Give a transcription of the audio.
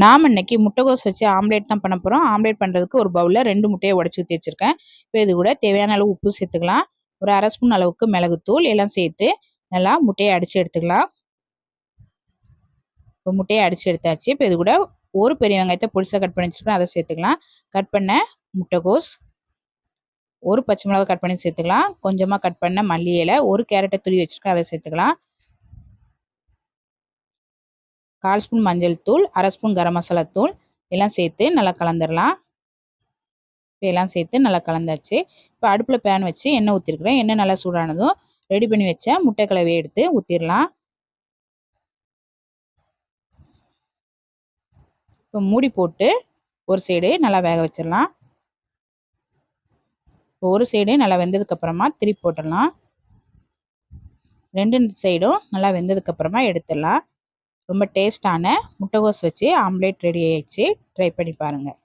நாம் இன்னைக்கு முட்டைகோஸ் வச்சு ஆம்லேட் தான் பண்ண போகிறோம். ஆம்லேட் பண்ணுறதுக்கு ஒரு பவுலில் 2 முட்டையை உடச்சி ஊற்றி வச்சுருக்கேன். இப்போ இது கூட தேவையான அளவு உப்பு சேர்த்துக்கலாம். ஒரு அரை ஸ்பூன் அளவுக்கு மிளகுத்தூள் எல்லாம் சேர்த்து நல்லா முட்டையை அடித்து எடுத்துக்கலாம். இப்போ முட்டையை அடித்து எடுத்தாச்சு. இப்போ இது கூட ஒரு பெரிய வெங்காயத்தை பொடிசாக கட் பண்ணி வச்சுருக்கேன், அதை சேர்த்துக்கலாம். கட் பண்ண முட்டைகோஸ், ஒரு பச்சை மிளகா கட் பண்ணி சேர்த்துக்கலாம். கொஞ்சமாக கட் பண்ண மல்லி இலை, ஒரு கேரட்டை துருவி வச்சுருக்கேன், அதை சேர்த்துக்கலாம். 1/4 ஸ்பூன் மஞ்சள் தூள், அரை ஸ்பூன் கரம் மசாலா தூள் எல்லாம் சேர்த்து நல்லா கலந்துடலாம். இப்போ எல்லாம் சேர்த்து நல்லா கலந்தாச்சு. இப்போ அடுப்பில் பேன் வச்சு எண்ணெய் ஊற்றிருக்கிறேன். எண்ணெய் நல்லா சூடானதும் ரெடி பண்ணி வச்ச முட்டை கலவையை எடுத்து ஊற்றிடலாம். இப்போ மூடி போட்டு ஒரு சைடு நல்லா வேக வச்சிடலாம். ஒரு சைடு நல்லா வெந்ததுக்கப்புறமா திருப்பி போட்டுடலாம். 2 சைடும் நல்லா வெந்ததுக்கப்புறமா எடுத்துடலாம். ரொம்ப டேஸ்டான முட்டைகோஸ் வச்சு ஆம்லேட் ரெடி ஆயிடுச்சு. ட்ரை பண்ணி பாருங்கள்.